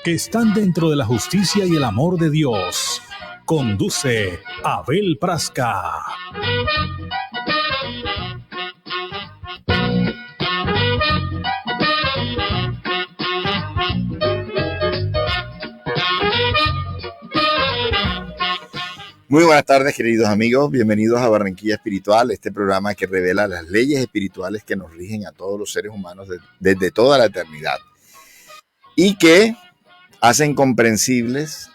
que están dentro de la justicia y el amor de Dios. Conduce Abel Prasca. Muy buenas tardes, queridos amigos. Bienvenidos a Barranquilla Espiritual, este programa que revela las leyes espirituales que nos rigen a todos los seres humanos desde toda la eternidad y que hacen comprensibles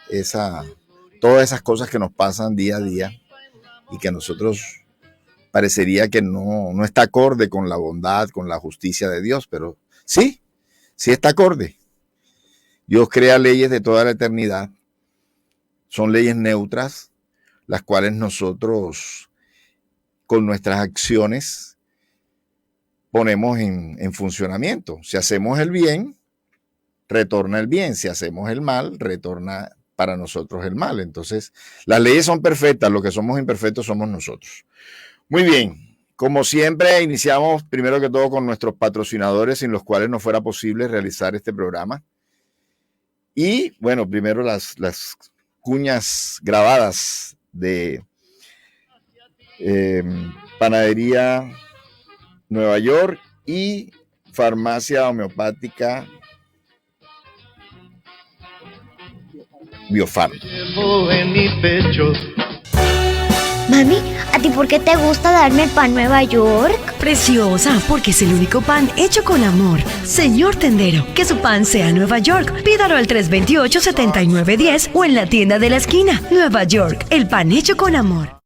todas esas cosas que nos pasan día a día y que a nosotros parecería que no está acorde con la bondad, con la justicia de Dios, pero sí está acorde. Dios crea leyes de toda la eternidad, son leyes neutras, las cuales nosotros con nuestras acciones ponemos en funcionamiento. Si hacemos el bien, retorna el bien. Si hacemos el mal, retorna para nosotros el mal. Entonces, las leyes son perfectas, lo que somos imperfectos somos nosotros. Muy bien, como siempre, iniciamos primero que todo con nuestros patrocinadores sin los cuales no fuera posible realizar este programa. Y bueno, primero las cuñas grabadas de Panadería Nueva York y Farmacia Homeopática Biofarma. Mami, ¿a ti por qué te gusta darme el pan Nueva York? Preciosa, porque es el único pan hecho con amor. Señor tendero, que su pan sea Nueva York. Pídalo al 328-7910 o en la tienda de la esquina. Nueva York, el pan hecho con amor.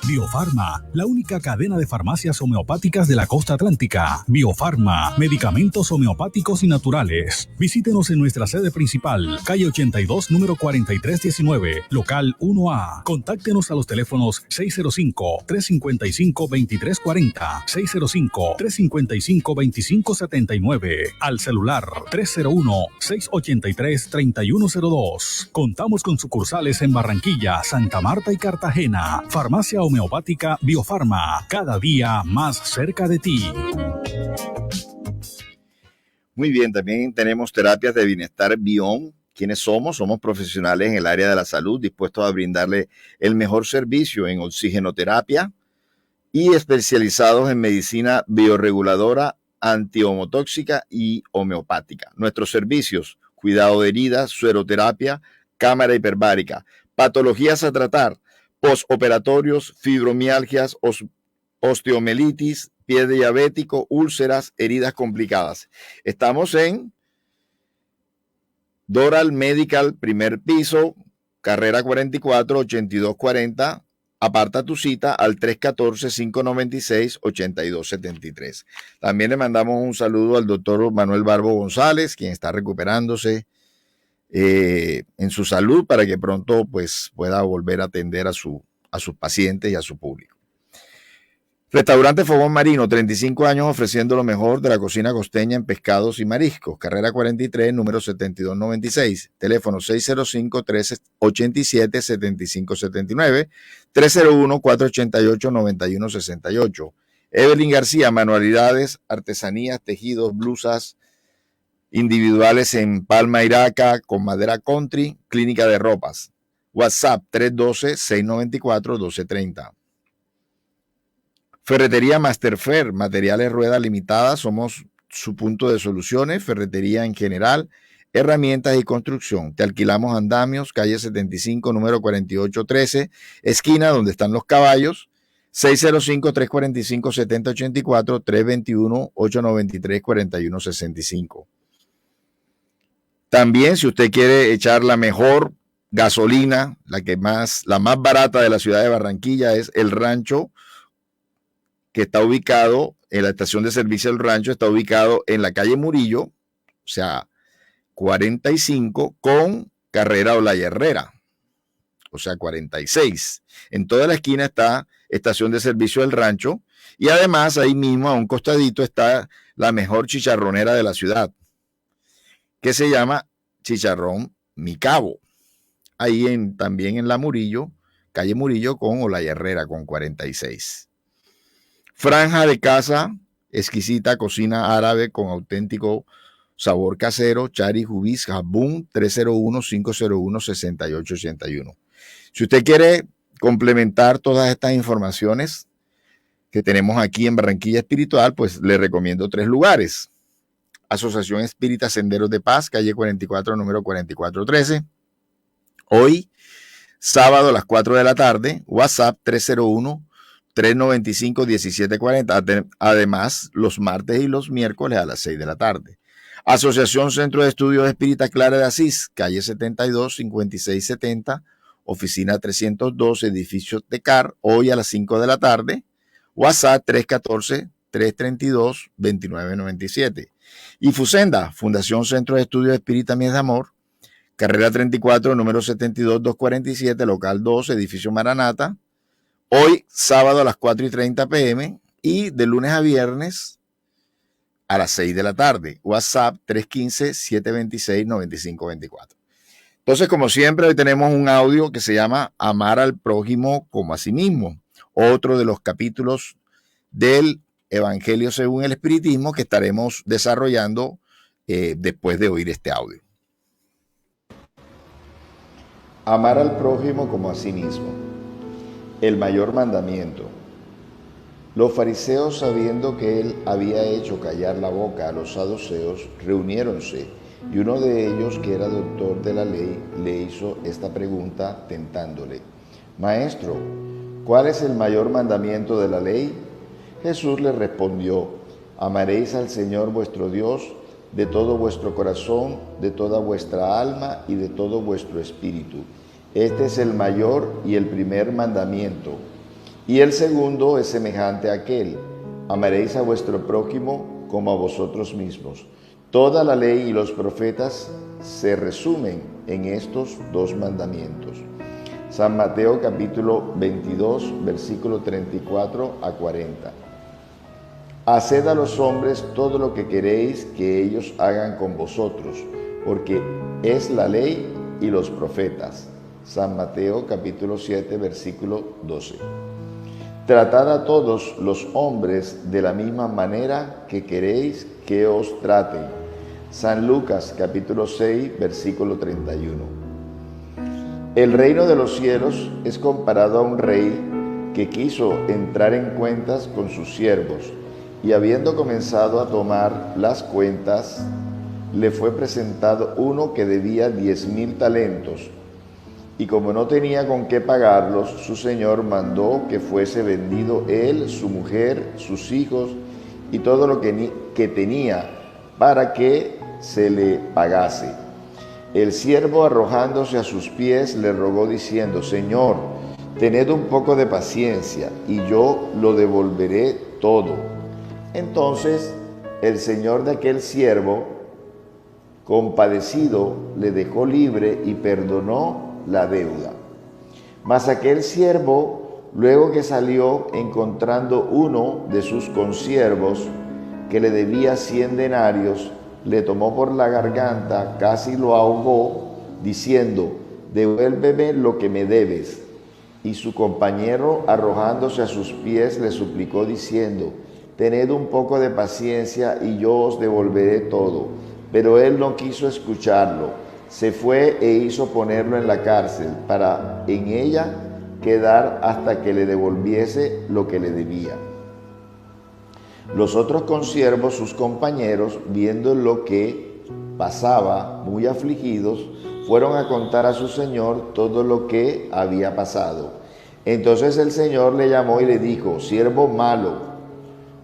Biofarma, la única cadena de farmacias homeopáticas de la costa atlántica. Biofarma, medicamentos homeopáticos y naturales. Visítenos en nuestra sede principal, calle 82, número 4319, local 1A. Contáctenos a los teléfonos 605-355-2340, 605-355-2579, al celular 301-683-3102. Contamos con sucursales en Barranquilla, Santa Marta y Cartagena. Farmacia Homeopática Biofarma, cada día más cerca de ti. Muy bien, también tenemos terapias de bienestar Bion. ¿Quiénes somos? Somos profesionales en el área de la salud, dispuestos a brindarle el mejor servicio en oxigenoterapia y especializados en medicina bioreguladora, antihomotóxica y homeopática. Nuestros servicios: cuidado de heridas, sueroterapia, cámara hiperbárica, patologías a tratar, postoperatorios, fibromialgias, osteomelitis, pie diabético, úlceras, heridas complicadas. Estamos en Doral Medical, primer piso, carrera 44, 8240. Aparta tu cita al 314-596-8273. También le mandamos un saludo al doctor Manuel Barbo González, quien está recuperándose en su salud para que pronto pues pueda volver a atender a sus pacientes y a su público. Restaurante Fogón Marino, 35 años ofreciendo lo mejor de la cocina costeña en pescados y mariscos. Carrera 43, número 7296. Teléfono 605-387-7579, 301-488-9168. Evelyn García, manualidades, artesanías, tejidos, blusas individuales en palma iraca con madera country, clínica de ropas. WhatsApp 312-694-1230. Ferretería Masterfer, materiales rueda limitada, somos su punto de soluciones, ferretería en general, herramientas y construcción. Te alquilamos andamios, calle 75, número 4813, esquina donde están los caballos, 605-345-7084, 321-893-4165. También, si usted quiere echar la mejor gasolina, la más barata de la ciudad de Barranquilla, es El Rancho, que está ubicado en la estación de servicio del Rancho, está ubicado en la calle Murillo, o sea, 45 con carrera Olaya Herrera, o sea, 46. En toda la esquina está estación de servicio del Rancho y además ahí mismo a un costadito está la mejor chicharronera de la ciudad, que se llama Chicharrón Mi Cabo. Ahí también en la Murillo, calle Murillo con Olaya Herrera con 46. Franja de casa, exquisita cocina árabe con auténtico Sabor Casero, Charis Ubis, Jabún, 301-501-6881. Si usted quiere complementar todas estas informaciones que tenemos aquí en Barranquilla Espiritual, pues le recomiendo 3 lugares. Asociación Espírita Senderos de Paz, calle 44, número 4413. Hoy, sábado a las 4 de la tarde, WhatsApp 301-395-1740. Además, los martes y los miércoles a las 6 de la tarde. Asociación Centro de Estudios Espírita Clara de Asís, calle 72, 5670, oficina 302, edificio Tecar, hoy a las 5 de la tarde. WhatsApp 314-332-2997. Y Fusenda, Fundación Centro de Estudios Espírita Mies de Amor, carrera 34, número 72-247, local 2, edificio Maranata. Hoy, sábado a las 4:30 p.m. y de lunes a viernes a las 6 de la tarde. WhatsApp 315-726-9524. Entonces, como siempre, hoy tenemos un audio que se llama Amar al prójimo como a sí mismo. Otro de los capítulos del Evangelio según el Espiritismo que estaremos desarrollando después de oír este audio. Amar al prójimo como a sí mismo. El mayor mandamiento. Los fariseos, sabiendo que él había hecho callar la boca a los saduceos, reuniéronse, y uno de ellos, que era doctor de la ley, le hizo esta pregunta tentándole: Maestro, ¿cuál es el mayor mandamiento de la ley? Jesús le respondió: amaréis al Señor vuestro Dios de todo vuestro corazón, de toda vuestra alma y de todo vuestro espíritu. Este es el mayor y el primer mandamiento. Y el segundo es semejante a aquel: amaréis a vuestro prójimo como a vosotros mismos. Toda la ley y los profetas se resumen en estos 2 mandamientos. San Mateo capítulo 22, versículo 34 a 40. Haced a los hombres todo lo que queréis que ellos hagan con vosotros, porque es la ley y los profetas. San Mateo capítulo 7, versículo 12. Tratad a todos los hombres de la misma manera que queréis que os traten. San Lucas capítulo 6, versículo 31. El reino de los cielos es comparado a un rey que quiso entrar en cuentas con sus siervos, y habiendo comenzado a tomar las cuentas, le fue presentado uno que debía 10,000 talentos, y como no tenía con qué pagarlos, su señor mandó que fuese vendido él, su mujer, sus hijos y todo lo que tenía, para que se le pagase. El siervo, arrojándose a sus pies, le rogó diciendo: Señor, tened un poco de paciencia, y yo lo devolveré todo. Entonces el señor de aquel siervo, compadecido, le dejó libre y perdonó la deuda. Mas aquel siervo, luego que salió, encontrando uno de sus consiervos que le debía 100 denarios, le tomó por la garganta, casi lo ahogó, diciendo: devuélveme lo que me debes. Y su compañero, arrojándose a sus pies, le suplicó diciendo: tened un poco de paciencia y yo os devolveré todo. Pero él no quiso escucharlo. Se fue e hizo ponerlo en la cárcel, para en ella quedar hasta que le devolviese lo que le debía. Los otros consiervos, sus compañeros, viendo lo que pasaba, muy afligidos, fueron a contar a su señor todo lo que había pasado. Entonces el señor le llamó y le dijo: siervo malo,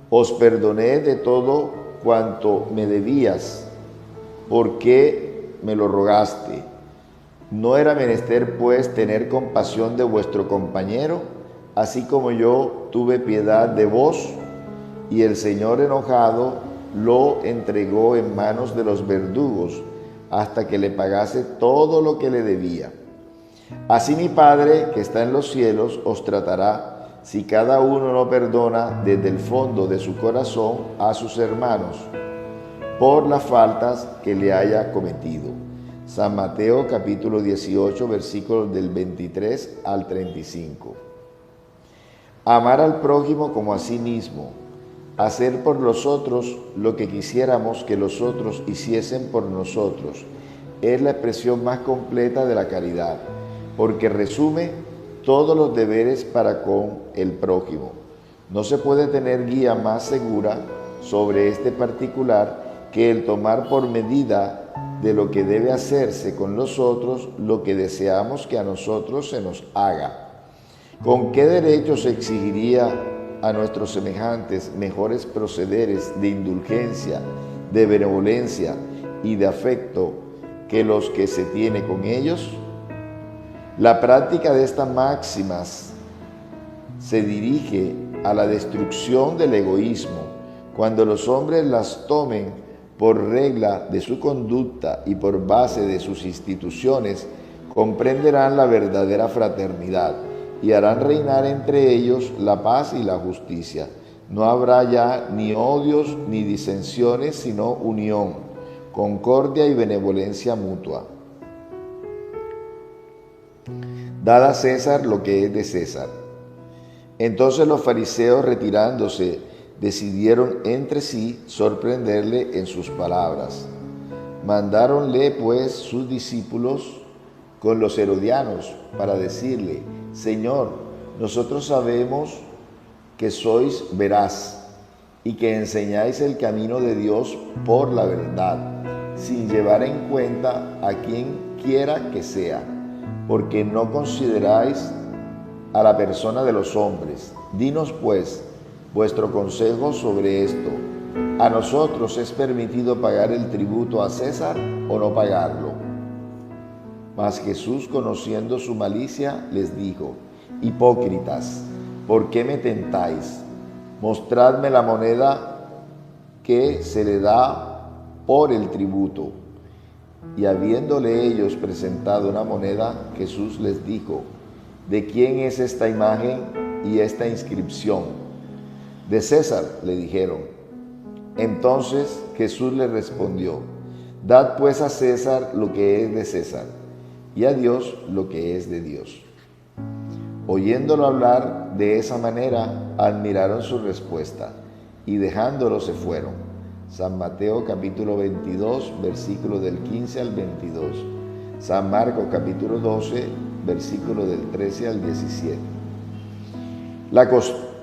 os perdoné de todo cuanto me debías, ¿por qué me lo rogaste? ¿No era menester pues tener compasión de vuestro compañero, así como yo tuve piedad de vos? Y el señor, enojado, lo entregó en manos de los verdugos hasta que le pagase todo lo que le debía. Así mi Padre, que está en los cielos, os tratará si cada uno no perdona desde el fondo de su corazón a sus hermanos por las faltas que le haya cometido. San Mateo capítulo 18, versículos del 23 al 35. Amar al prójimo como a sí mismo. hacer por los otros lo que quisiéramos que los otros hiciesen por nosotros. Es la expresión más completa de la caridad, porque resume todos los deberes para con el prójimo. No se puede tener guía más segura sobre este particular que el tomar por medida de lo que debe hacerse con los otros lo que deseamos que a nosotros se nos haga. ¿Con qué derecho se exigiría a nuestros semejantes mejores procederes de indulgencia, de benevolencia y de afecto que los que se tiene con ellos? La práctica de estas máximas se dirige a la destrucción del egoísmo. Cuando los hombres las tomen por regla de su conducta y por base de sus instituciones, comprenderán la verdadera fraternidad y harán reinar entre ellos la paz y la justicia. No habrá ya ni odios ni disensiones, sino unión, concordia y benevolencia mutua. Dad a César lo que es de César. Entonces los fariseos, retirándose, decidieron entre sí sorprenderle en sus palabras. Mandáronle pues sus discípulos con los herodianos para decirle: Señor, nosotros sabemos que sois veraz y que enseñáis el camino de Dios por la verdad, sin llevar en cuenta a quien quiera que sea, porque no consideráis a la persona de los hombres. Dinos pues vuestro consejo sobre esto. ¿A nosotros es permitido pagar el tributo a César o no pagarlo? Mas Jesús, conociendo su malicia, les dijo: Hipócritas, ¿por qué me tentáis? Mostradme la moneda que se le da por el tributo. Y habiéndole ellos presentado una moneda, Jesús les dijo: ¿de quién es esta imagen y esta inscripción? De César, le dijeron. Entonces Jesús les respondió: Dad pues a César lo que es de César, y a Dios lo que es de Dios. Oyéndolo hablar de esa manera, admiraron su respuesta, y dejándolo se fueron. San Mateo capítulo 22, versículo del 15 al 22. San Marcos capítulo 12, versículo del 13 al 17.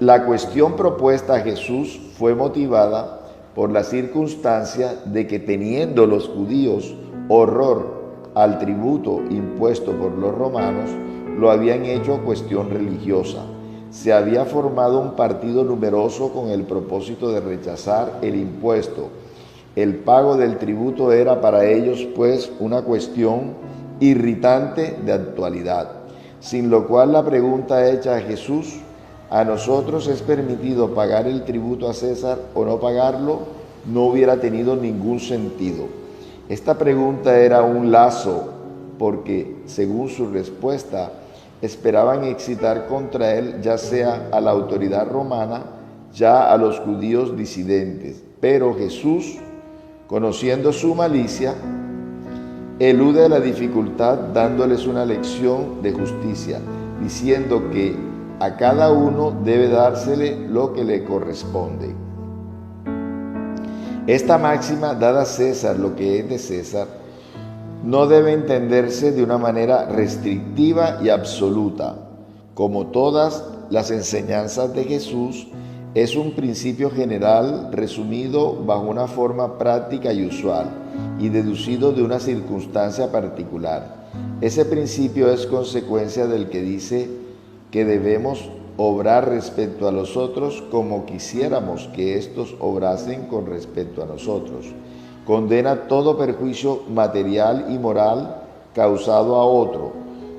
La cuestión propuesta a Jesús fue motivada por la circunstancia de que, teniendo los judíos horror al tributo impuesto por los romanos, lo habían hecho cuestión religiosa. Se había formado un partido numeroso con el propósito de rechazar el impuesto. El pago del tributo era para ellos, pues, una cuestión irritante de actualidad, sin lo cual la pregunta hecha a Jesús: ¿a nosotros es permitido pagar el tributo a César o no pagarlo?, no hubiera tenido ningún sentido. Esta pregunta era un lazo, porque, según su respuesta, esperaban excitar contra él ya sea a la autoridad romana, ya a los judíos disidentes. Pero Jesús, conociendo su malicia, elude la dificultad dándoles una lección de justicia, diciendo que a cada uno debe dársele lo que le corresponde. Esta máxima, dad a César lo que es de César, no debe entenderse de una manera restrictiva y absoluta. Como todas las enseñanzas de Jesús, es un principio general resumido bajo una forma práctica y usual y deducido de una circunstancia particular. Ese principio es consecuencia del que dice que debemos obrar respecto a los otros como quisiéramos que éstos obrasen con respecto a nosotros. Condena todo perjuicio material y moral causado a otro,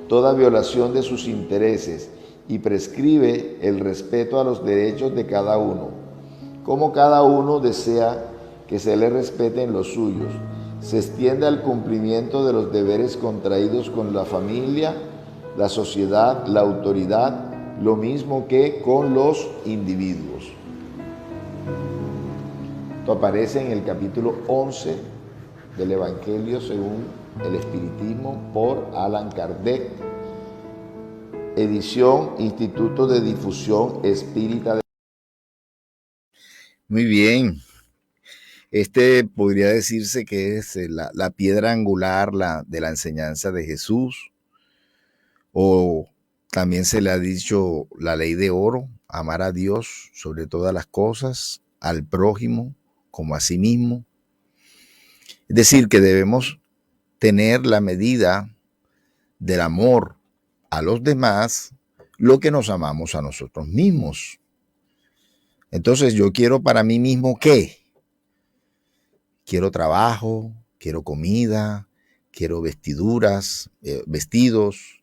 toda violación de sus intereses, y prescribe el respeto a los derechos de cada uno, como cada uno desea que se le respeten los suyos. Se extiende al cumplimiento de los deberes contraídos con la familia, la sociedad, la autoridad, lo mismo que con los individuos. Esto aparece en el capítulo 11 del Evangelio según el Espiritismo por Allan Kardec, edición Instituto de Difusión Espírita. Muy bien. Este podría decirse que es la piedra angular de la enseñanza de Jesús, o también se le ha dicho la ley de oro: amar a Dios sobre todas las cosas, al prójimo como a sí mismo. Es decir, que debemos tener la medida del amor a los demás, lo que nos amamos a nosotros mismos. Entonces yo quiero para mí mismo, ¿qué? Quiero trabajo, quiero comida, quiero vestiduras, vestidos,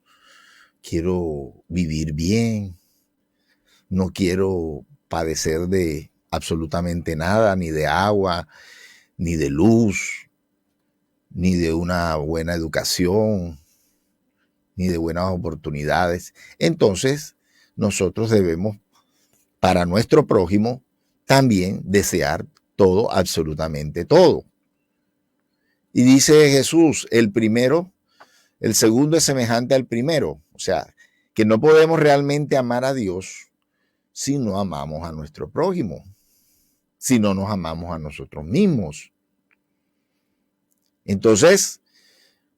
quiero vivir bien, no quiero padecer de absolutamente nada, ni de agua, ni de luz, ni de una buena educación, ni de buenas oportunidades. Entonces, nosotros debemos, para nuestro prójimo, también desear todo, absolutamente todo. Y dice Jesús, el segundo es semejante al primero. O sea, que no podemos realmente amar a Dios si no amamos a nuestro prójimo, si no nos amamos a nosotros mismos. Entonces,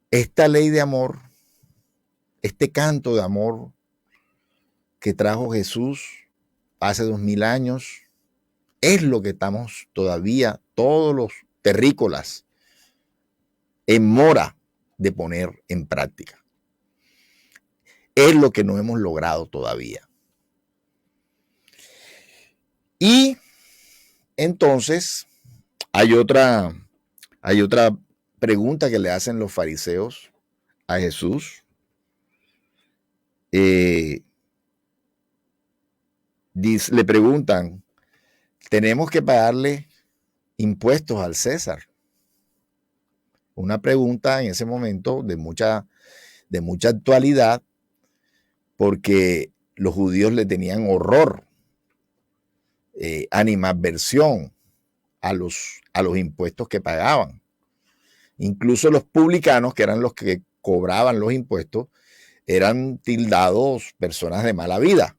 esta ley de amor, este canto de amor que trajo Jesús hace 2000 años, es lo que estamos todavía, todos los terrícolas, en mora de poner en práctica. Es lo que no hemos logrado todavía. Y entonces hay otra pregunta que le hacen los fariseos a Jesús. Le preguntan, ¿tenemos que pagarle impuestos al César? Una pregunta en ese momento de mucha actualidad, porque los judíos le tenían horror, animadversión a los impuestos que pagaban. Incluso los publicanos, que eran los que cobraban los impuestos, eran tildados personas de mala vida,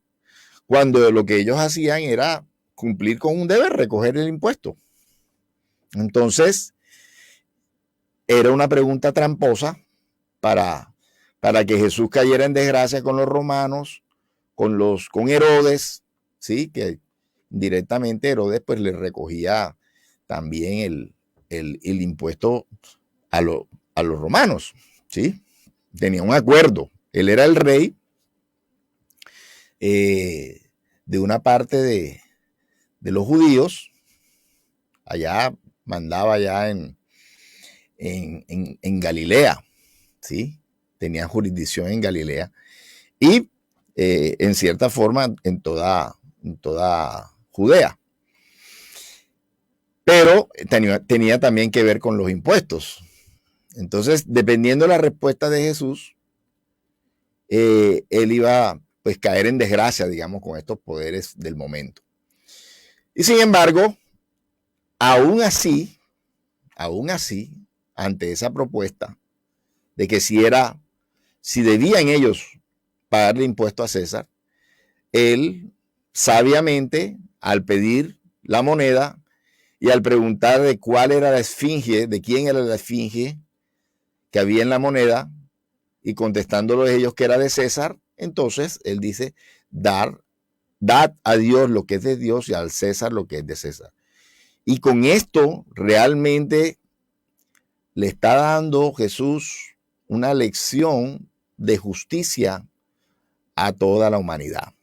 cuando lo que ellos hacían era cumplir con un deber, recoger el impuesto. Entonces, era una pregunta tramposa para que Jesús cayera en desgracia con los romanos, con Herodes, ¿sí? Que directamente Herodes pues le recogía también el impuesto a los romanos, ¿sí? Tenía un acuerdo. Él era el rey de una parte de los judíos. Allá mandaba allá en Galilea, ¿sí? Tenía jurisdicción en Galilea y en cierta forma en toda Judea. Pero tenía también que ver con los impuestos. Entonces, dependiendo de la respuesta de Jesús, él iba pues caer en desgracia, digamos, con estos poderes del momento. Y sin embargo, aún así, ante esa propuesta de que si debían ellos pagarle impuesto a César, él sabiamente, al pedir la moneda y al preguntar de cuál era la esfinge, de quién era la esfinge que había en la moneda, y contestándolo ellos que era de César, entonces él dice, dad a Dios lo que es de Dios y al César lo que es de César. Y con esto realmente le está dando Jesús una lección de justicia a toda la humanidad,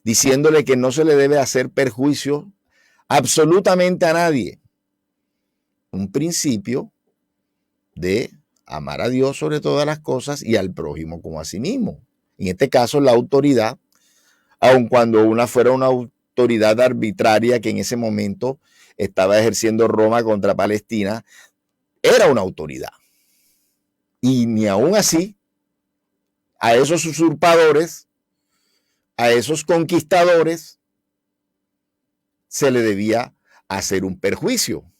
diciéndole que no se le debe hacer perjuicio absolutamente a nadie. Un principio de amar a Dios sobre todas las cosas y al prójimo como a sí mismo. En este caso, la autoridad, aun cuando fuera una autoridad arbitraria que en ese momento estaba ejerciendo Roma contra Palestina, era una autoridad. Y ni aún así, a esos usurpadores, a esos conquistadores, se le debía hacer un perjuicio.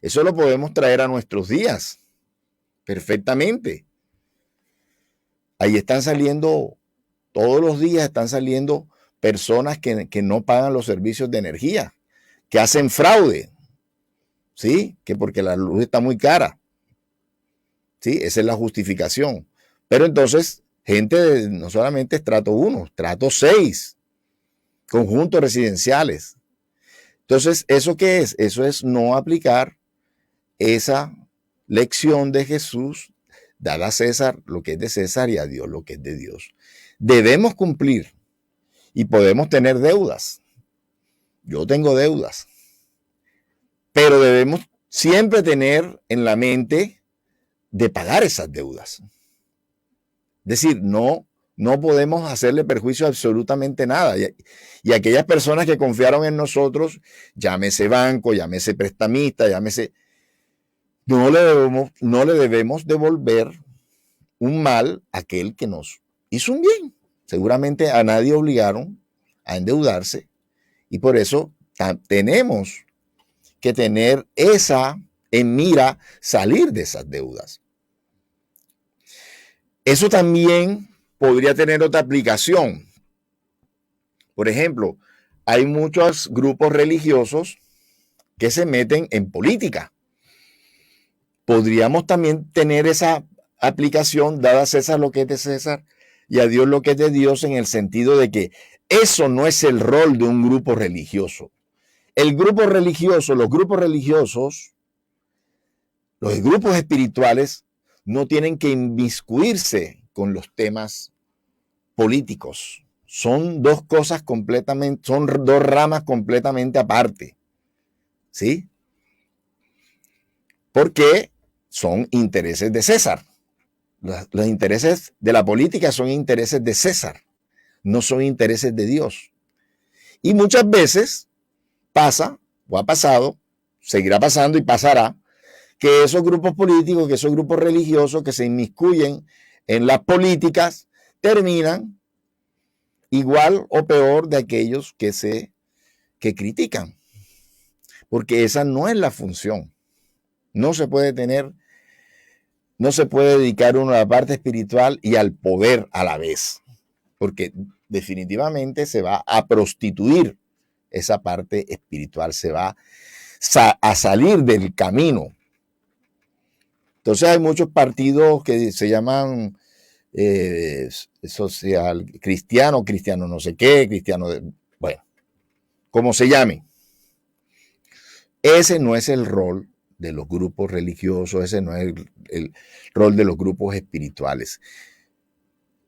Eso lo podemos traer a nuestros días perfectamente. Ahí están saliendo, todos los días están saliendo personas que no pagan los servicios de energía, que hacen fraude, ¿sí? Que porque la luz está muy cara, ¿sí? Esa es la justificación. Pero entonces, gente no solamente estrato 1, estrato 6, conjuntos residenciales. Entonces, ¿eso qué es? Eso es no aplicar esa lección de Jesús, dada a César lo que es de César y a Dios lo que es de Dios. Debemos cumplir y podemos tener deudas. Yo tengo deudas, pero debemos siempre tener en la mente de pagar esas deudas. Es decir, no podemos hacerle perjuicio a absolutamente nada. Y aquellas personas que confiaron en nosotros, llámese banco, llámese prestamista, llámese, no le debemos devolver un mal a aquel que nos hizo un bien. Seguramente a nadie obligaron a endeudarse y por eso tenemos que tener esa en mira, salir de esas deudas. Eso también podría tener otra aplicación. Por ejemplo, hay muchos grupos religiosos que se meten en política. Podríamos también tener esa aplicación, dada a César lo que es de César y a Dios lo que es de Dios, en el sentido de que eso no es el rol de un grupo religioso. El grupo religioso, los grupos religiosos, los grupos espirituales no tienen que inmiscuirse con los temas políticos. Son dos cosas completamente, son dos ramas completamente aparte. ¿Sí? Porque son intereses de César. Los intereses de la política son intereses de César, no son intereses de Dios. Y muchas veces pasa, o ha pasado, seguirá pasando y pasará, que esos grupos políticos, que esos grupos religiosos que se inmiscuyen en las políticas, terminan igual o peor de aquellos que critican. Porque esa no es la función. No se puede dedicar uno a la parte espiritual y al poder a la vez, porque definitivamente se va a prostituir esa parte espiritual, se va a salir del camino. Entonces hay muchos partidos que se llaman social cristiano, cristiano no sé qué, cristiano, bueno, como se llame. Ese no es el rol de los grupos religiosos, ese no es el rol de los grupos espirituales.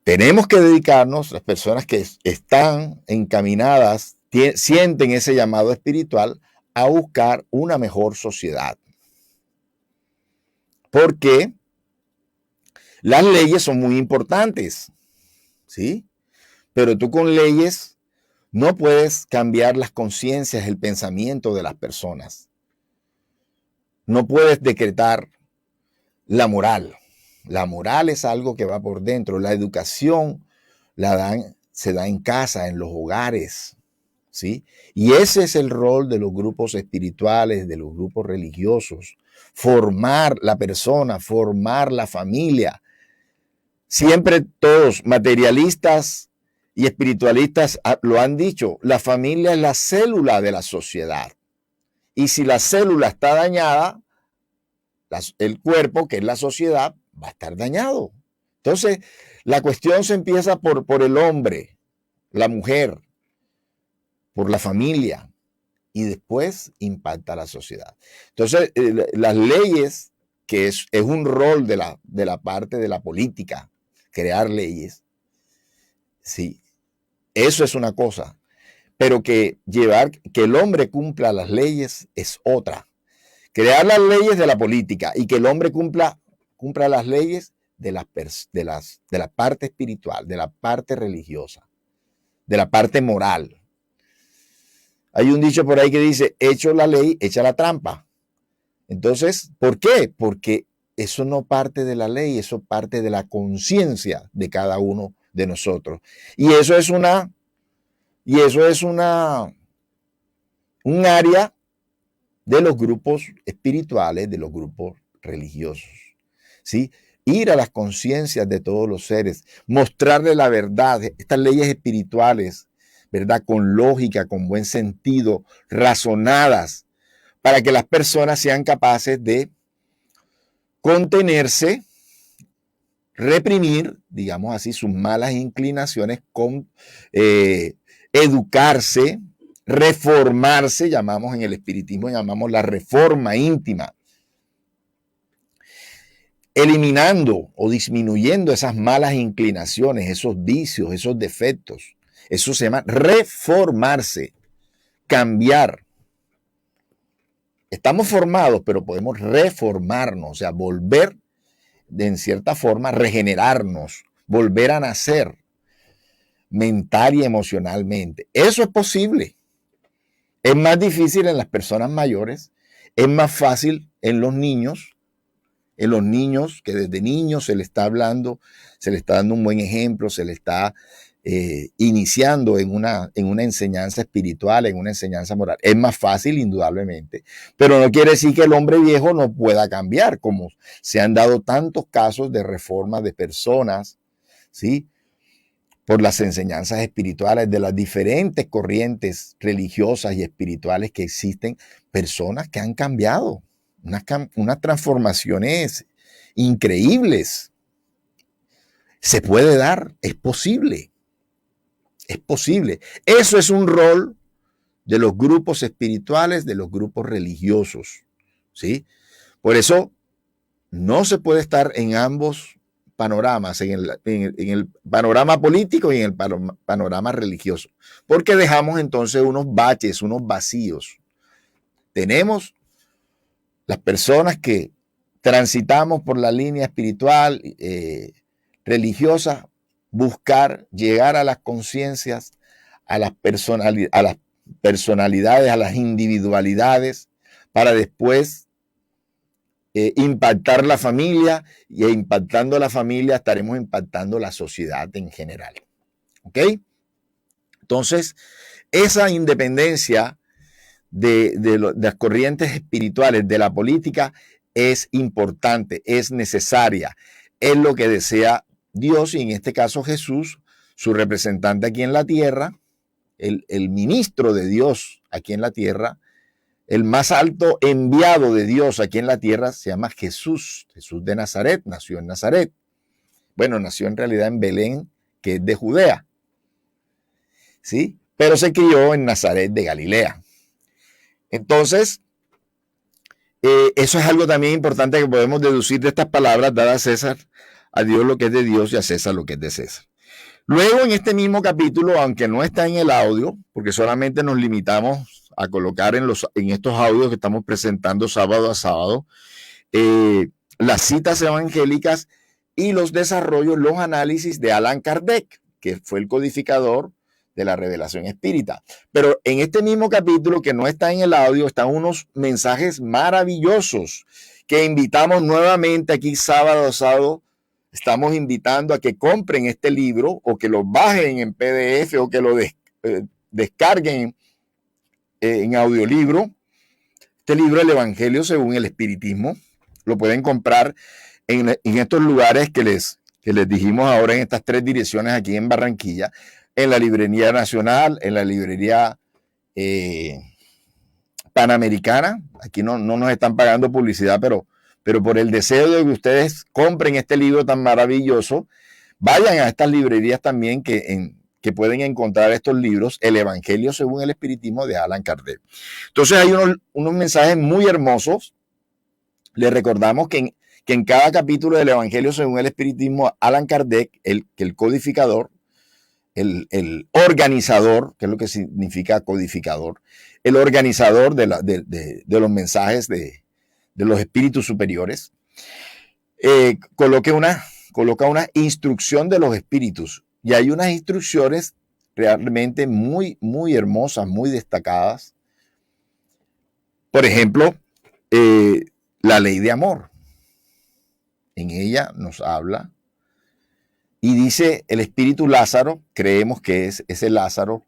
Tenemos que dedicarnos, las personas que están encaminadas, sienten ese llamado espiritual, a buscar una mejor sociedad. Porque las leyes son muy importantes, ¿sí? Pero tú con leyes no puedes cambiar las conciencias, el pensamiento de las personas. No puedes decretar la moral. La moral es algo que va por dentro. La educación se da en casa, en los hogares, ¿sí? Y ese es el rol de los grupos espirituales, de los grupos religiosos. Formar la persona, formar la familia. Siempre todos, materialistas y espiritualistas, lo han dicho, la familia es la célula de la sociedad. Y si la célula está dañada, el cuerpo, que es la sociedad, va a estar dañado. Entonces, la cuestión se empieza por el hombre, la mujer, por la familia, y después impacta a la sociedad. Entonces, las leyes, que es un rol de la parte de la política, crear leyes, sí, eso es una cosa. Pero que el hombre cumpla las leyes es otra. Crear las leyes de la política y que el hombre cumpla las leyes de la parte espiritual, de la parte religiosa, de la parte moral. Hay un dicho por ahí que dice, hecho la ley, echa la trampa. Entonces, ¿por qué? Porque eso no parte de la ley, eso parte de la conciencia de cada uno de nosotros. Y eso es un área de los grupos espirituales, de los grupos religiosos, ¿sí? Ir a las conciencias de todos los seres, mostrarle la verdad, estas leyes espirituales, ¿verdad? Con lógica, con buen sentido, razonadas, para que las personas sean capaces de contenerse, reprimir, digamos así, sus malas inclinaciones, educarse, reformarse, llamamos en el espiritismo, llamamos la reforma íntima, eliminando o disminuyendo esas malas inclinaciones, esos vicios, esos defectos. Eso se llama reformarse, cambiar. Estamos formados, pero podemos reformarnos, o sea, volver en cierta forma, regenerarnos, volver a nacer mental y emocionalmente. Eso es posible. Es más difícil en las personas mayores, es más fácil en los niños que desde niños se le está hablando, se le está dando un buen ejemplo, se le está iniciando en una enseñanza espiritual, en una enseñanza moral. Es más fácil, indudablemente, pero no quiere decir que el hombre viejo no pueda cambiar, como se han dado tantos casos de reforma de personas, ¿sí? Por las enseñanzas espirituales de las diferentes corrientes religiosas y espirituales que existen, personas que han cambiado, unas transformaciones increíbles. Se puede dar, es posible. Es posible. Eso es un rol de los grupos espirituales, de los grupos religiosos, ¿sí? Por eso no se puede estar en ambos panoramas, en el panorama político y en el panorama religioso, porque dejamos entonces unos baches, unos vacíos. Tenemos las personas que transitamos por la línea espiritual, religiosa, buscar llegar a las conciencias, a las personalidades, a las individualidades, para después impactar la familia, y impactando la familia estaremos impactando la sociedad en general. ¿Ok? Entonces, esa independencia de las corrientes espirituales, de la política, es importante, es necesaria, es lo que desea Dios, y en este caso Jesús, su representante aquí en la tierra, el ministro de Dios aquí en la tierra, el más alto enviado de Dios aquí en la tierra, se llama Jesús, Jesús de Nazaret, nació en Nazaret. Bueno, nació en realidad en Belén, que es de Judea, ¿sí? Pero se crió en Nazaret de Galilea. Entonces, eso es algo también importante que podemos deducir de estas palabras: dadas a César, a Dios lo que es de Dios, y a César lo que es de César. Luego, en este mismo capítulo, aunque no está en el audio, porque solamente nos limitamos a colocar en estos audios que estamos presentando sábado a sábado, las citas evangélicas y los desarrollos, los análisis de Allan Kardec, que fue el codificador de la revelación espírita. Pero en este mismo capítulo, que no está en el audio, están unos mensajes maravillosos que invitamos nuevamente aquí sábado a sábado. Estamos invitando a que compren este libro, o que lo bajen en PDF, o que lo descarguen en audiolibro. Este libro, El Evangelio según el Espiritismo, lo pueden comprar en estos lugares que les dijimos ahora, en estas 3 direcciones aquí en Barranquilla: en la Librería Nacional, en la Librería Panamericana. Aquí no nos están pagando publicidad, pero por el deseo de que ustedes compren este libro tan maravilloso, vayan a estas librerías también que pueden encontrar estos libros: El Evangelio según el Espiritismo, de Allan Kardec. Entonces hay unos mensajes muy hermosos. Les recordamos que en cada capítulo del Evangelio según el Espiritismo, Allan Kardec, el codificador, el organizador, que es lo que significa codificador, el organizador de los mensajes de los espíritus superiores, coloca una instrucción de los espíritus, y hay unas instrucciones realmente muy, muy hermosas, muy destacadas. Por ejemplo, la ley de amor. En ella nos habla y dice: el espíritu Lázaro, creemos que es ese Lázaro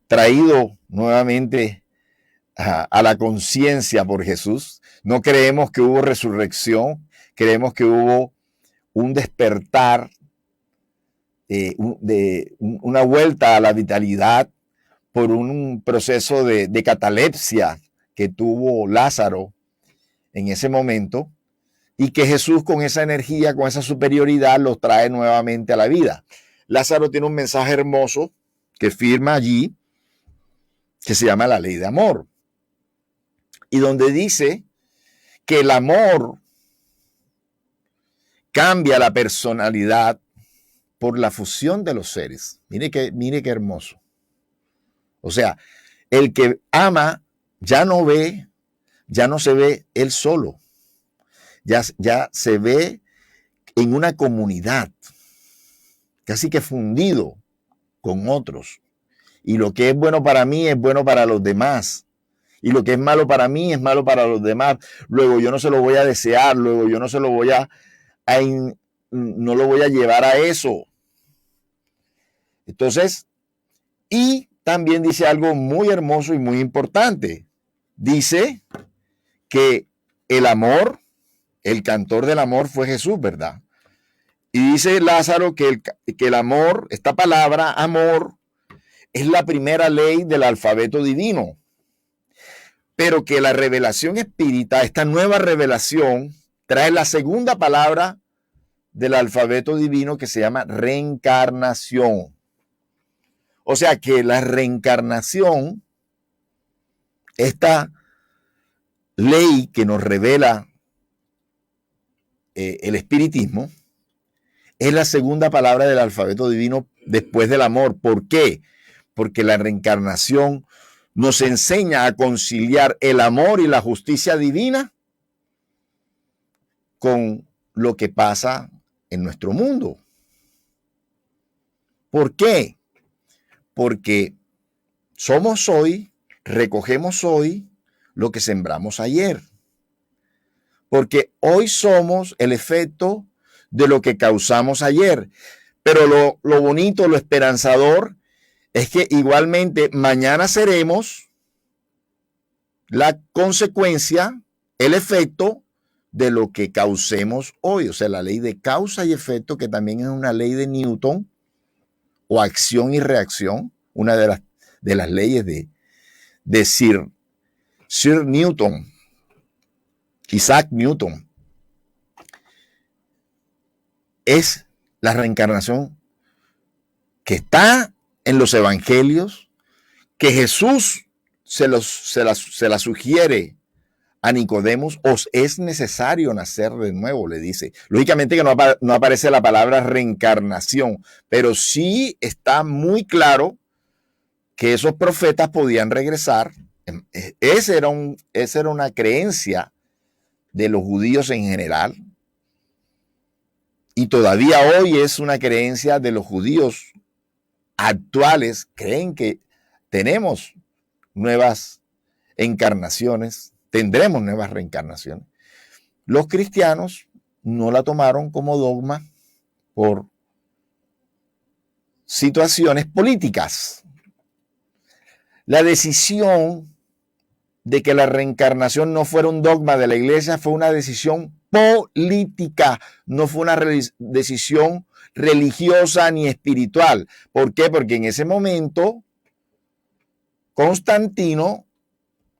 traído nuevamente a la conciencia por Jesús. No creemos que hubo resurrección, creemos que hubo un despertar una vuelta a la vitalidad por un proceso de catalepsia que tuvo Lázaro en ese momento, y que Jesús con esa energía, con esa superioridad, los trae nuevamente a la vida. Lázaro tiene un mensaje hermoso que firma allí, que se llama la ley de amor, y donde dice que el amor cambia la personalidad por la fusión de los seres. Mire qué hermoso. O sea, el que ama ya no se ve él solo. Ya se ve en una comunidad, casi que fundido con otros. Y lo que es bueno para mí es bueno para los demás. Y lo que es malo para mí es malo para los demás. Luego yo no se lo voy a desear, luego yo no se lo voy no lo voy a llevar a eso. Entonces, y también dice algo muy hermoso y muy importante. Dice que el amor, el cantor del amor fue Jesús, ¿verdad? Y dice Lázaro que el amor, esta palabra amor, es la primera ley del alfabeto divino. Pero que la revelación espírita, esta nueva revelación, trae la segunda palabra del alfabeto divino que se llama reencarnación. O sea que la reencarnación, esta ley que nos revela el espiritismo, es la segunda palabra del alfabeto divino después del amor. ¿Por qué? Porque la reencarnación nos enseña a conciliar el amor y la justicia divina con lo que pasa en nuestro mundo. ¿Por qué? Porque somos hoy, recogemos hoy lo que sembramos ayer. Porque hoy somos el efecto de lo que causamos ayer. Pero lo bonito, lo esperanzador, es que igualmente mañana seremos la consecuencia, el efecto de lo que causemos hoy. O sea, la ley de causa y efecto, que también es una ley de Newton, o acción y reacción, una de las leyes de Sir Newton, Isaac Newton, es la reencarnación que está en los evangelios, que Jesús se la sugiere a Nicodemos. Os es necesario nacer de nuevo, le dice. Lógicamente que no aparece la palabra reencarnación, pero sí está muy claro que esos profetas podían regresar. Esa era una creencia de los judíos en general, y todavía hoy es una creencia de los judíos actuales. Creen que tenemos nuevas encarnaciones, tendremos nuevas reencarnaciones. Los cristianos no la tomaron como dogma por situaciones políticas. La decisión de que la reencarnación no fuera un dogma de la iglesia fue una decisión política, no fue una decisión religiosa ni espiritual. ¿Por qué? Porque en ese momento Constantino,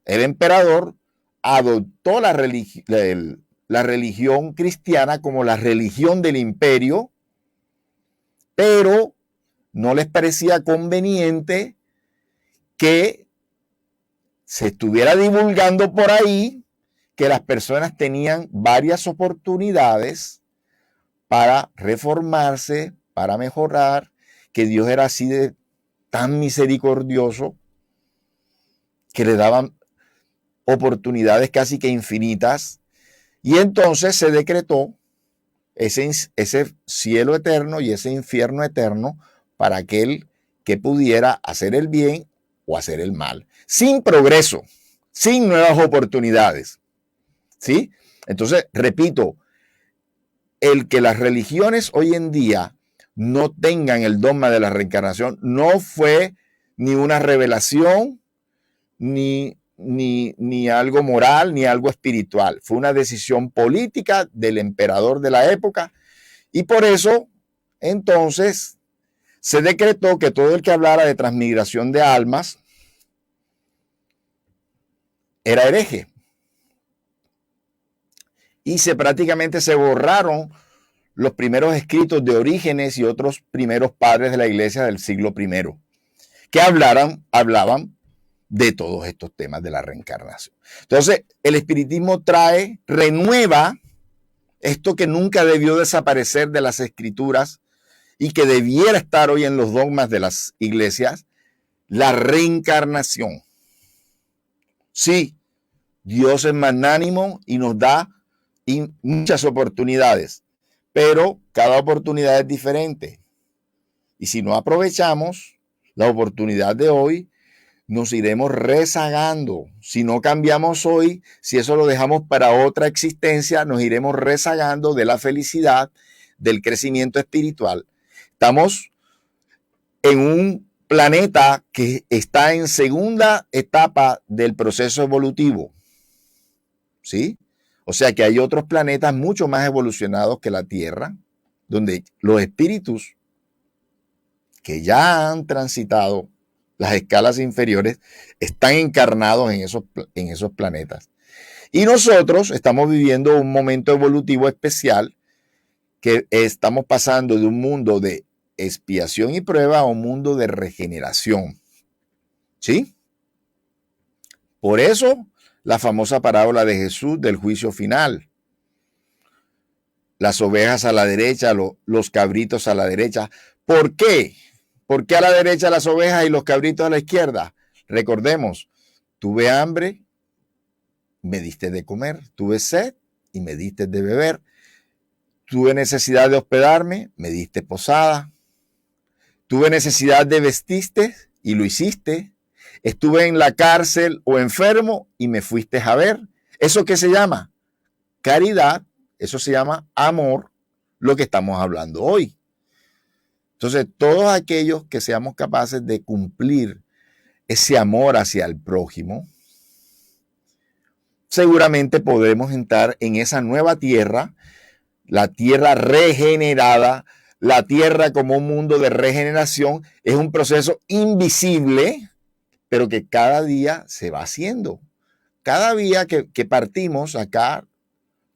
el emperador, adoptó la religión cristiana como la religión del imperio, pero no les parecía conveniente que se estuviera divulgando por ahí que las personas tenían varias oportunidades para reformarse, para mejorar, que Dios era así de tan misericordioso que le daban oportunidades casi que infinitas. Y entonces se decretó ese cielo eterno y ese infierno eterno para aquel que pudiera hacer el bien o hacer el mal, sin progreso, sin nuevas oportunidades. ¿Sí? Entonces, repito, el que las religiones hoy en día no tengan el dogma de la reencarnación no fue ni una revelación, ni algo moral, ni algo espiritual. Fue una decisión política del emperador de la época, y por eso, entonces, se decretó que todo el que hablara de transmigración de almas era hereje. Y prácticamente se borraron los primeros escritos de Orígenes y otros primeros padres de la iglesia del siglo I, que hablaban de todos estos temas de la reencarnación. Entonces, el espiritismo renueva esto que nunca debió desaparecer de las escrituras y que debiera estar hoy en los dogmas de las iglesias, la reencarnación. Sí, Dios es magnánimo y nos da muchas oportunidades, pero cada oportunidad es diferente. Y si no aprovechamos la oportunidad de hoy, nos iremos rezagando. Si no cambiamos hoy, si eso lo dejamos para otra existencia, nos iremos rezagando de la felicidad, del crecimiento espiritual. Estamos en un planeta que está en segunda etapa del proceso evolutivo. ¿Sí? O sea que hay otros planetas mucho más evolucionados que la Tierra, donde los espíritus que ya han transitado las escalas inferiores están encarnados en esos planetas. Y nosotros estamos viviendo un momento evolutivo especial, que estamos pasando de un mundo de expiación y prueba a un mundo de regeneración. ¿Sí? Por eso la famosa parábola de Jesús del juicio final. Las ovejas a la derecha, los cabritos a la derecha. ¿Por qué? ¿Por qué a la derecha las ovejas y los cabritos a la izquierda? Recordemos, tuve hambre, me diste de comer. Tuve sed y me diste de beber. Tuve necesidad de hospedarme, me diste posada. Tuve necesidad de vestirte y lo hiciste. Estuve en la cárcel o enfermo y me fuiste a ver. ¿Eso qué se llama? Caridad. Eso se llama amor, lo que estamos hablando hoy. Entonces, todos aquellos que seamos capaces de cumplir ese amor hacia el prójimo, seguramente podremos entrar en esa nueva tierra, la tierra regenerada. La tierra como un mundo de regeneración es un proceso invisible, pero que cada día se va haciendo. Cada día que partimos acá,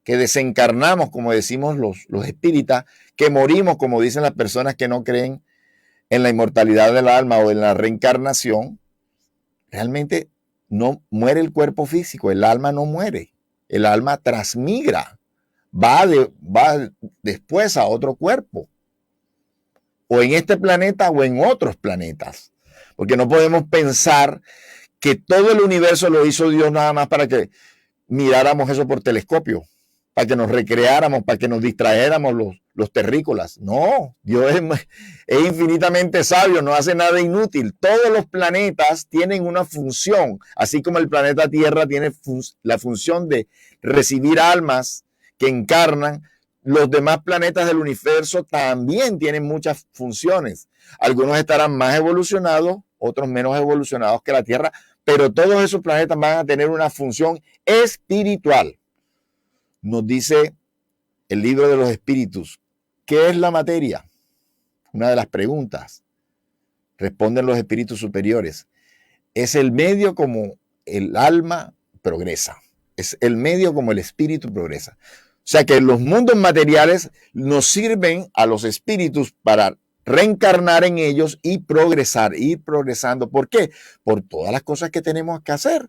que desencarnamos, como decimos los espíritas, que morimos, como dicen las personas que no creen en la inmortalidad del alma o en la reencarnación, realmente no muere el cuerpo físico, el alma no muere, el alma transmigra, va después a otro cuerpo, o en este planeta o en otros planetas, porque no podemos pensar que todo el universo lo hizo Dios nada más para que miráramos eso por telescopio, para que nos recreáramos, para que nos distrajéramos los terrícolas. No, Dios es infinitamente sabio, no hace nada inútil. Todos los planetas tienen una función, así como el planeta Tierra tiene la función de recibir almas que encarnan. Los demás planetas del universo también tienen muchas funciones. Algunos estarán más evolucionados, otros menos evolucionados que la Tierra, pero todos esos planetas van a tener una función espiritual. Nos dice el libro de los espíritus, ¿qué es la materia? Una de las preguntas. Responden los espíritus superiores. Es el medio como el alma progresa. Es el medio como el espíritu progresa. O sea que los mundos materiales nos sirven a los espíritus para reencarnar en ellos y progresar, ir progresando. ¿Por qué? Por todas las cosas que tenemos que hacer.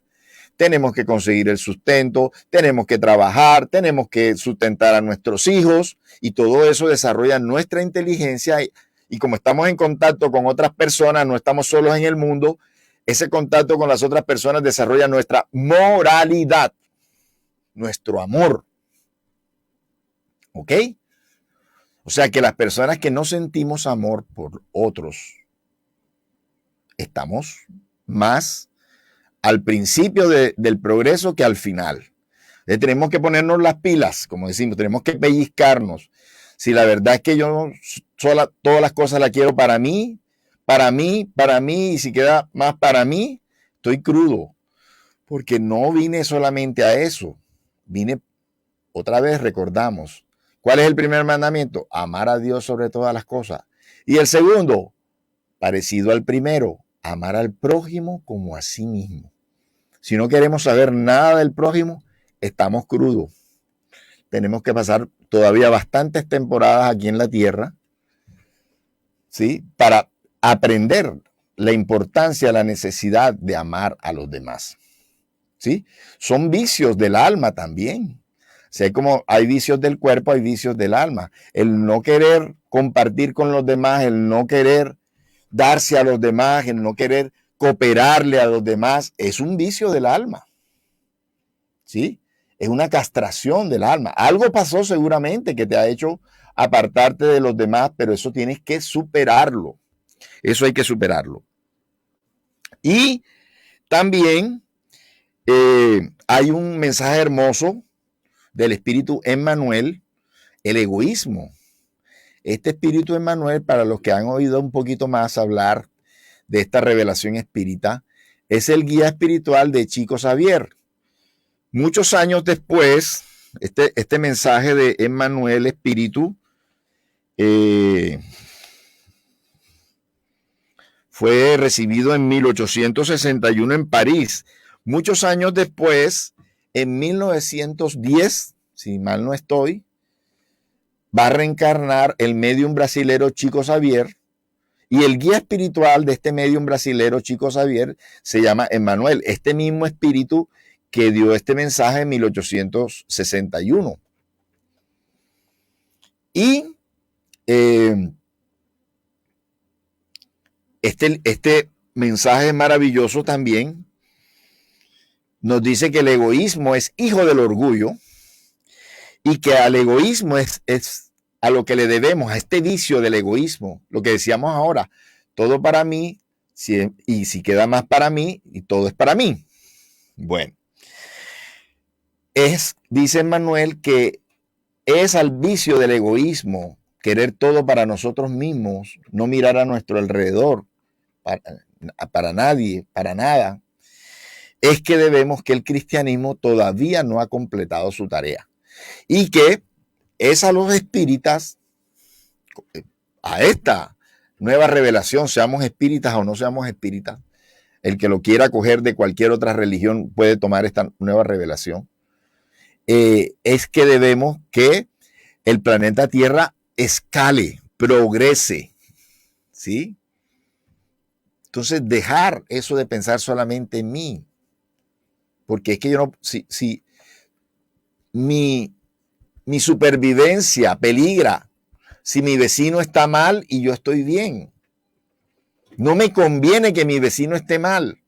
Tenemos que conseguir el sustento, tenemos que trabajar, tenemos que sustentar a nuestros hijos y todo eso desarrolla nuestra inteligencia y como estamos en contacto con otras personas, no estamos solos en el mundo, ese contacto con las otras personas desarrolla nuestra moralidad, nuestro amor. ¿Ok? O sea que las personas que no sentimos amor por otros, estamos más al principio del progreso que al final. Tenemos que ponernos las pilas, como decimos, tenemos que pellizcarnos. Si la verdad es que yo todas las cosas las quiero para mí, y si queda más para mí, estoy crudo. Porque no vine solamente a eso. Vine, otra vez recordamos, ¿cuál es el primer mandamiento? Amar a Dios sobre todas las cosas. Y el segundo, parecido al primero, amar al prójimo como a sí mismo. Si no queremos saber nada del prójimo, estamos crudos. Tenemos que pasar todavía bastantes temporadas aquí en la tierra, ¿sí? Para aprender la importancia, la necesidad de amar a los demás, ¿sí? Son vicios del alma también. O sea, como hay vicios del cuerpo, hay vicios del alma. El no querer compartir con los demás, el no querer darse a los demás, el no querer cooperarle a los demás, es un vicio del alma, ¿sí? Es una castración del alma. Algo pasó seguramente que te ha hecho apartarte de los demás, pero eso tienes que superarlo. Eso hay que superarlo. Y también hay un mensaje hermoso del espíritu Emmanuel, el egoísmo. Este espíritu Emmanuel, para los que han oído un poquito más hablar de esta revelación espírita, es el guía espiritual de Chico Xavier. Muchos años después, este mensaje de Emmanuel Espíritu fue recibido en 1861 en París. Muchos años después, en 1910, si mal no estoy, va a reencarnar el médium brasilero Chico Xavier, y el guía espiritual de este médium brasilero Chico Xavier se llama Emmanuel, este mismo espíritu que dio este mensaje en 1861. Y este mensaje maravilloso también nos dice que el egoísmo es hijo del orgullo y que al egoísmo es a lo que le debemos, a este vicio del egoísmo, lo que decíamos ahora, todo para mí, y si queda más para mí, y todo es para mí. Bueno, dice Manuel, que es al vicio del egoísmo, querer todo para nosotros mismos, no mirar a nuestro alrededor, para nadie, para nada, es que debemos que el cristianismo todavía no ha completado su tarea. Y que es a los espíritas, a esta nueva revelación, seamos espíritas o no seamos espíritas, el que lo quiera coger de cualquier otra religión puede tomar esta nueva revelación, es que debemos que el planeta Tierra escale, progrese, ¿sí? Entonces, dejar eso de pensar solamente en mí, porque es que yo no, si mi supervivencia peligra si mi vecino está mal y yo estoy bien. No me conviene que mi vecino esté mal.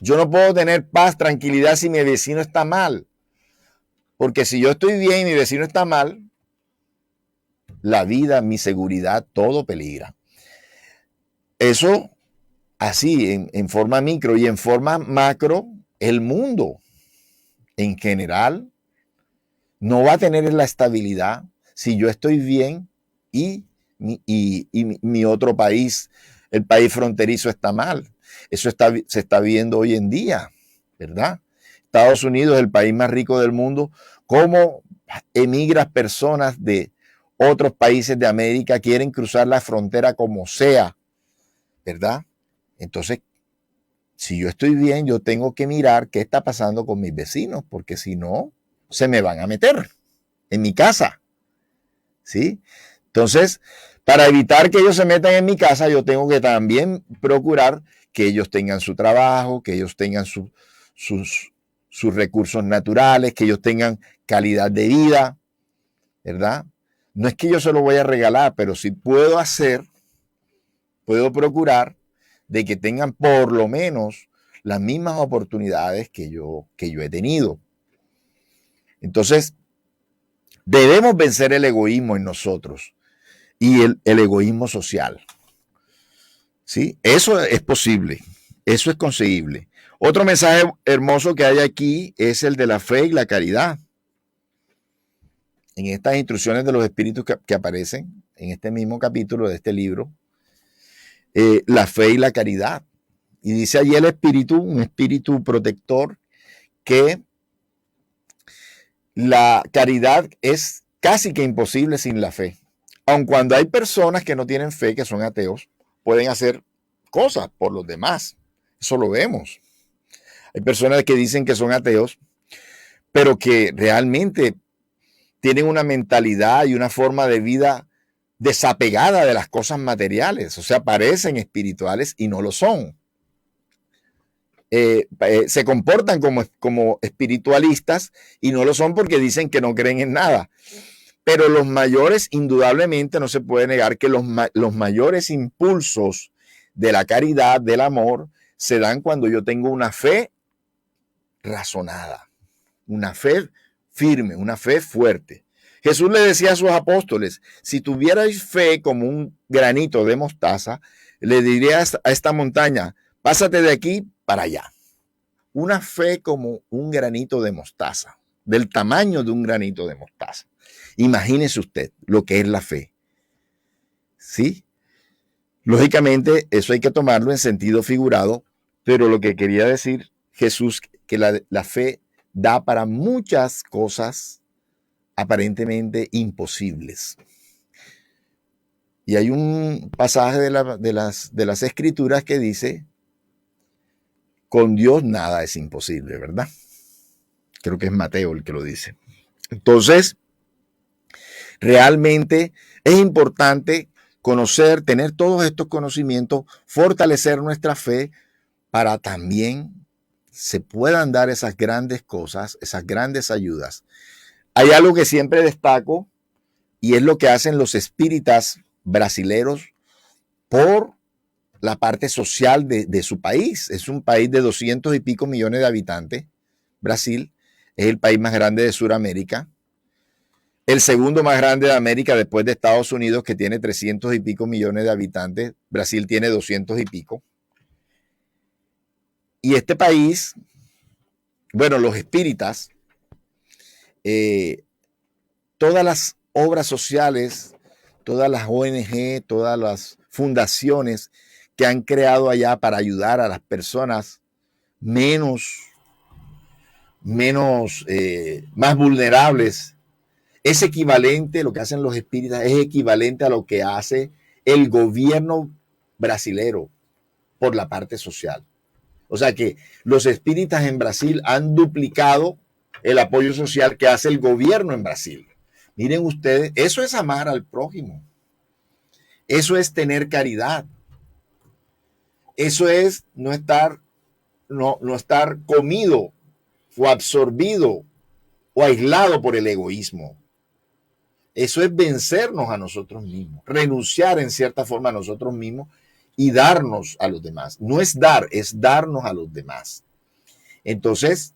Yo no puedo tener paz, tranquilidad si mi vecino está mal. Porque si yo estoy bien y mi vecino está mal, la vida, mi seguridad, todo peligra. Eso así, en forma micro, y en forma macro, el mundo en general no va a tener la estabilidad si yo estoy bien y mi otro país, el país fronterizo, está mal. Eso se está viendo hoy en día, ¿verdad? Estados Unidos, el país más rico del mundo, cómo emigran personas de otros países de América, quieren cruzar la frontera como sea, ¿verdad? Entonces, si yo estoy bien, yo tengo que mirar qué está pasando con mis vecinos, porque si no, se me van a meter en mi casa, ¿sí? Entonces, para evitar que ellos se metan en mi casa, yo tengo que también procurar que ellos tengan su trabajo, que ellos tengan sus recursos naturales, que ellos tengan calidad de vida, ¿verdad? No es que yo se lo voy a regalar, pero sí puedo procurar de que tengan por lo menos las mismas oportunidades que yo he tenido. Entonces, debemos vencer el egoísmo en nosotros y el egoísmo social. ¿Sí? Eso es posible, eso es conseguible. Otro mensaje hermoso que hay aquí es el de la fe y la caridad. En estas instrucciones de los espíritus que aparecen en este mismo capítulo de este libro, la fe y la caridad. Y dice allí el espíritu, un espíritu protector, que la caridad es casi que imposible sin la fe. Aun cuando hay personas que no tienen fe, que son ateos, pueden hacer cosas por los demás. Eso lo vemos. Hay personas que dicen que son ateos, pero que realmente tienen una mentalidad y una forma de vida desapegada de las cosas materiales. O sea, parecen espirituales y no lo son. Se comportan como espiritualistas y no lo son porque dicen que no creen en nada. Pero los mayores, indudablemente, no se puede negar que los mayores impulsos de la caridad, del amor, se dan cuando yo tengo una fe razonada, una fe firme, una fe fuerte. Jesús le decía a sus apóstoles, si tuvierais fe como un granito de mostaza, le diría a esta montaña, pásate de aquí para allá. Una fe como un granito de mostaza, del tamaño de un granito de mostaza. Imagínese usted lo que es la fe. ¿Sí? Lógicamente, eso hay que tomarlo en sentido figurado, pero lo que quería decir Jesús, que la fe da para muchas cosas aparentemente imposibles. Y hay un pasaje de las Escrituras que dice, con Dios nada es imposible, ¿verdad? Creo que es Mateo el que lo dice. Entonces, realmente es importante conocer, tener todos estos conocimientos, fortalecer nuestra fe para también se puedan dar esas grandes cosas, esas grandes ayudas. Hay algo que siempre destaco y es lo que hacen los espíritas brasileros por la parte social de su país. Es un país de 200 y pico millones de habitantes. Brasil es el país más grande de Sudamérica. El segundo más grande de América después de Estados Unidos, que tiene 300 y pico millones de habitantes. Brasil tiene 200 y pico. Y este país, bueno, los espíritas, todas las obras sociales, todas las ONG, todas las fundaciones que han creado allá para ayudar a las personas más vulnerables, es equivalente, lo que hacen los espíritas es equivalente a lo que hace el gobierno brasilero por la parte social. O sea que los espíritas en Brasil han duplicado el apoyo social que hace el gobierno en Brasil. Miren ustedes, eso es amar al prójimo. Eso es tener caridad. Eso es no estar comido o absorbido o aislado por el egoísmo. Eso es vencernos a nosotros mismos, renunciar en cierta forma a nosotros mismos y darnos a los demás. No es dar, es darnos a los demás. Entonces,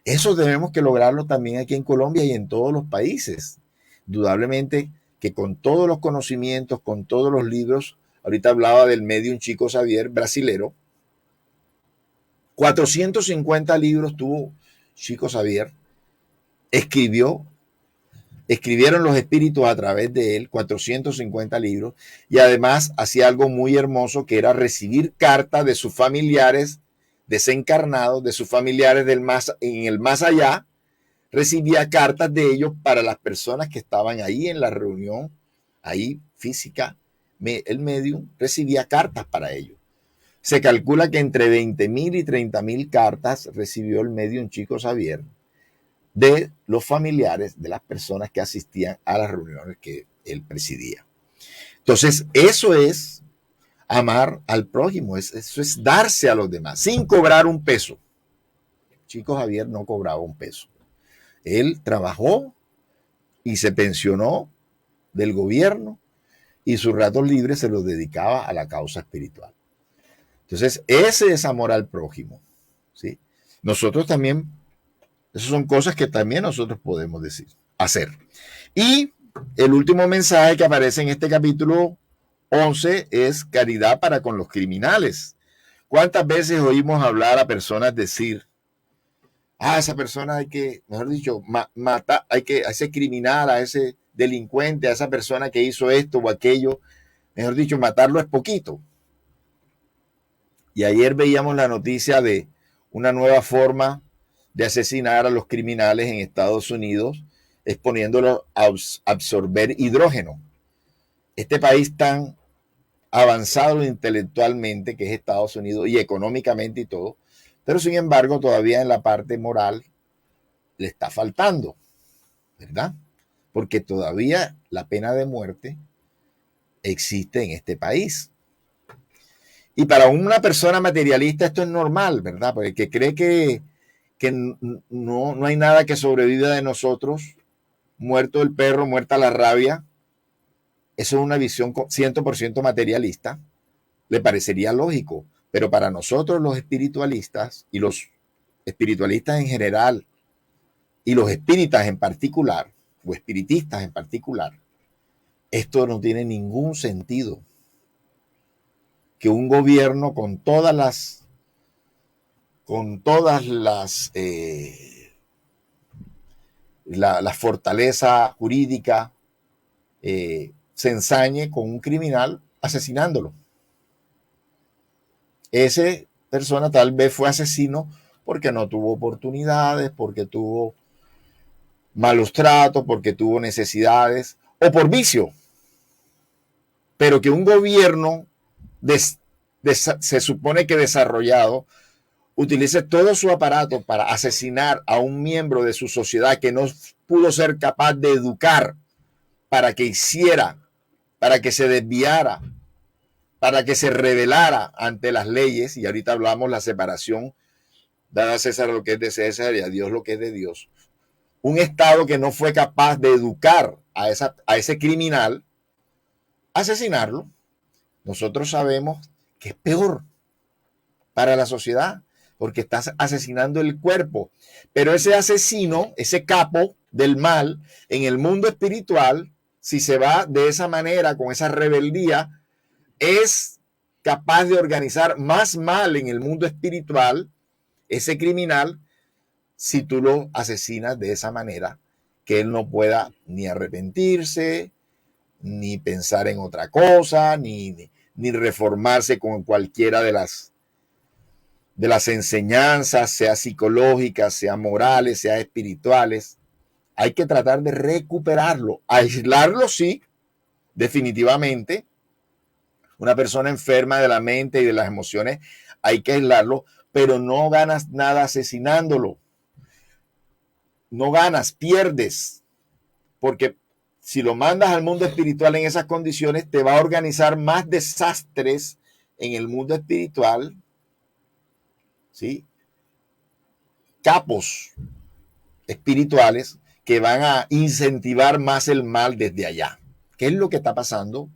eso debemos que lograrlo también aquí en Colombia y en todos los países. Indudablemente que con todos los conocimientos, con todos los libros, ahorita hablaba del medium Chico Xavier brasilero, 450 libros tuvo Chico Xavier, escribieron los espíritus a través de él, 450 libros, y además hacía algo muy hermoso que era recibir cartas de sus familiares desencarnados, de sus familiares en el más allá, recibía cartas de ellos para las personas que estaban ahí en la reunión, ahí física, el medium recibía cartas para ellos. Se calcula que entre 20,000 y 30,000 cartas recibió el medium Chico Xavier de los familiares de las personas que asistían a las reuniones que él presidía. Entonces, eso es amar al prójimo, eso es darse a los demás, sin cobrar un peso. Chico Xavier no cobraba un peso. Él trabajó y se pensionó del gobierno y sus ratos libres se los dedicaba a la causa espiritual. Entonces, ese es amor al prójimo, ¿sí? Nosotros también, esas son cosas que también nosotros podemos hacer. Y el último mensaje que aparece en este capítulo 11 es caridad para con los criminales. ¿Cuántas veces oímos hablar a personas decir, a esa persona hay que, mejor dicho, matar, a ese criminal, a ese delincuente, a esa persona que hizo esto o aquello, mejor dicho, matarlo es poquito? Y ayer veíamos la noticia de una nueva forma de asesinar a los criminales en Estados Unidos, exponiéndolos a absorber hidrógeno. Este país tan avanzado intelectualmente que es Estados Unidos y económicamente y todo, pero sin embargo todavía en la parte moral le está faltando, ¿verdad? Porque todavía la pena de muerte existe en este país. Y para una persona materialista esto es normal, ¿verdad? Porque que cree que no hay nada que sobreviva de nosotros, muerto el perro, muerta la rabia, eso es una visión 100% materialista, le parecería lógico, pero para nosotros los espiritualistas y los espiritualistas en general y los espíritas en particular, o espiritistas en particular, esto no tiene ningún sentido. Que un gobierno con todas las la fortaleza jurídica se ensañe con un criminal asesinándolo. Esa persona tal vez fue asesino porque no tuvo oportunidades, porque tuvo malos tratos, porque tuvo necesidades o por vicio. Pero que un gobierno se supone que desarrollado utilice todo su aparato para asesinar a un miembro de su sociedad que no pudo ser capaz de educar para que hiciera, para que se desviara, para que se rebelara ante las leyes, y ahorita hablamos la separación, dar a César lo que es de César y a Dios lo que es de Dios. Un Estado que no fue capaz de educar a ese criminal, asesinarlo, nosotros sabemos que es peor para la sociedad, porque estás asesinando el cuerpo. Pero ese asesino, ese capo del mal, en el mundo espiritual, si se va de esa manera, con esa rebeldía, es capaz de organizar más mal en el mundo espiritual, ese criminal, si tú lo asesinas de esa manera, que él no pueda ni arrepentirse, ni pensar en otra cosa, ni reformarse con cualquiera de las enseñanzas, sea psicológicas, sea morales, sea espirituales. Hay que tratar de recuperarlo. Aislarlo, sí, definitivamente. Una persona enferma de la mente y de las emociones, hay que aislarlo, pero no ganas nada asesinándolo. No ganas, pierdes. Porque si lo mandas al mundo espiritual en esas condiciones, te va a organizar más desastres en el mundo espiritual, ¿sí? Capos espirituales que van a incentivar más el mal desde allá. ¿Qué es lo que está pasando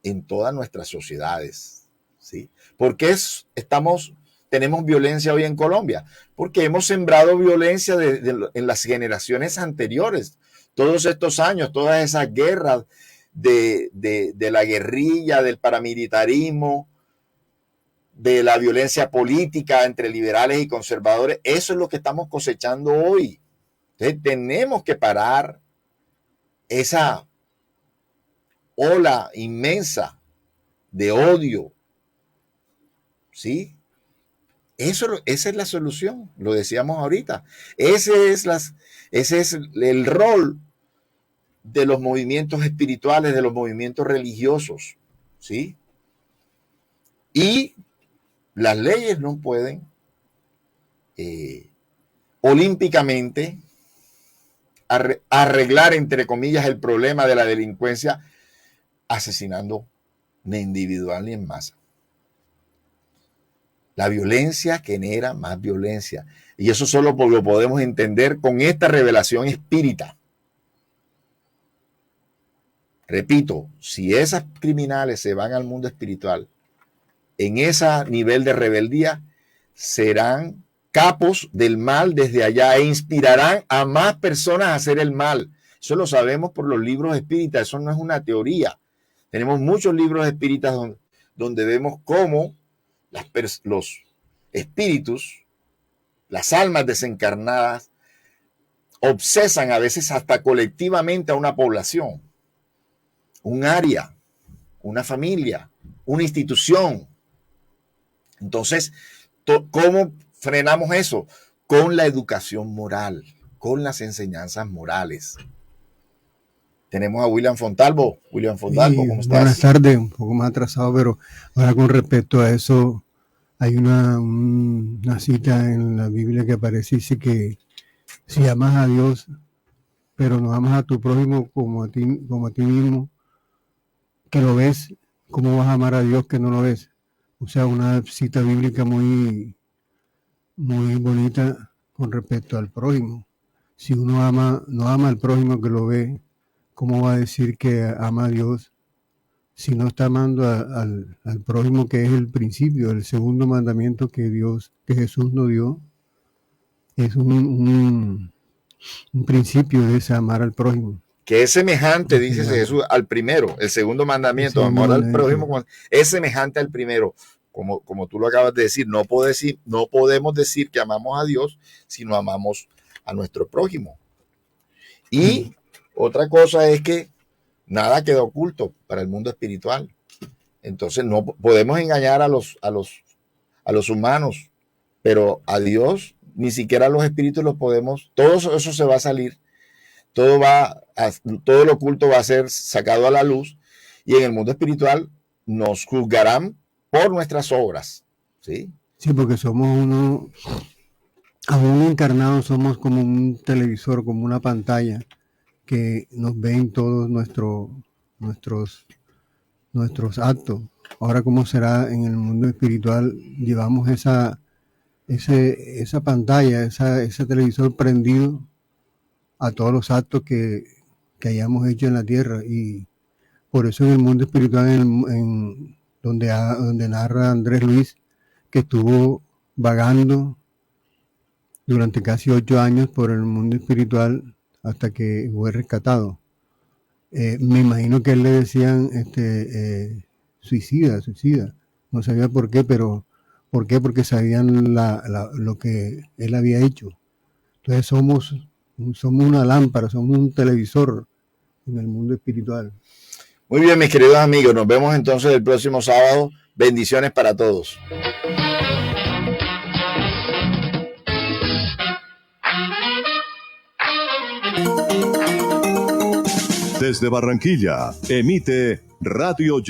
en todas nuestras sociedades? ¿Sí? ¿Por qué tenemos violencia hoy en Colombia? Porque hemos sembrado violencia en las generaciones anteriores. Todos estos años, todas esas guerras de la guerrilla, del paramilitarismo, de la violencia política entre liberales y conservadores, eso es lo que estamos cosechando hoy. Entonces tenemos que parar esa ola inmensa de odio, ¿sí? Esa es la solución, lo decíamos ahorita. Ese es el rol de los movimientos espirituales, de los movimientos religiosos, ¿sí? Y las leyes no pueden olímpicamente arreglar, entre comillas, el problema de la delincuencia asesinando ni individual ni en masa. La violencia genera más violencia. Y eso solo lo podemos entender con esta revelación espírita. Repito, si esas criminales se van al mundo espiritual, en ese nivel de rebeldía, serán capos del mal desde allá e inspirarán a más personas a hacer el mal. Eso lo sabemos por los libros espíritas, eso no es una teoría. Tenemos muchos libros espíritas donde vemos cómo los espíritus, las almas desencarnadas, obsesan a veces hasta colectivamente a una población, un área, una familia, una institución. Entonces, ¿cómo frenamos eso? Con la educación moral, con las enseñanzas morales. tenemos a William Fontalvo. William Fontalvo, ¿cómo estás? Buenas tardes, un poco más atrasado, pero ahora con respecto a eso, hay una cita en la Biblia que aparece y dice que si amas a Dios, pero no amas a tu prójimo como a ti mismo, que lo ves, ¿cómo vas a amar a Dios que no lo ves? O sea, una cita bíblica muy, muy bonita con respecto al prójimo. Si uno no ama al prójimo que lo ve, ¿cómo va a decir que ama a Dios si no está amando al prójimo, que es el principio, el segundo mandamiento que Jesús nos dio? Es un principio de ese amar al prójimo. Que es semejante, dice Jesús, al primero. El segundo mandamiento, amor al prójimo, es semejante al primero. Como tú lo acabas de decir, no podemos decir que amamos a Dios si no amamos a nuestro prójimo. Y otra cosa es que nada queda oculto para el mundo espiritual. Entonces no podemos engañar a los humanos, pero a Dios ni siquiera los espíritus los podemos. Todo eso se va a salir. Todo lo oculto va a ser sacado a la luz, y en el mundo espiritual nos juzgarán por nuestras obras. Sí, porque somos aún encarnados, somos como un televisor, como una pantalla que nos ven todos nuestros actos. Ahora, ¿cómo será en el mundo espiritual? Llevamos esa pantalla, ese televisor prendido a todos los actos que hayamos hecho en la tierra, y por eso en el mundo espiritual, donde narra Andrés Luis, que estuvo vagando durante casi 8 años por el mundo espiritual hasta que fue rescatado. Me imagino que a él le decían suicida. No sabía por qué, pero ¿por qué? Porque sabían lo que él había hecho. Entonces somos una lámpara, somos un televisor en el mundo espiritual. Muy bien, mis queridos amigos, nos vemos entonces el próximo sábado. Bendiciones para todos. Desde Barranquilla, emite Radio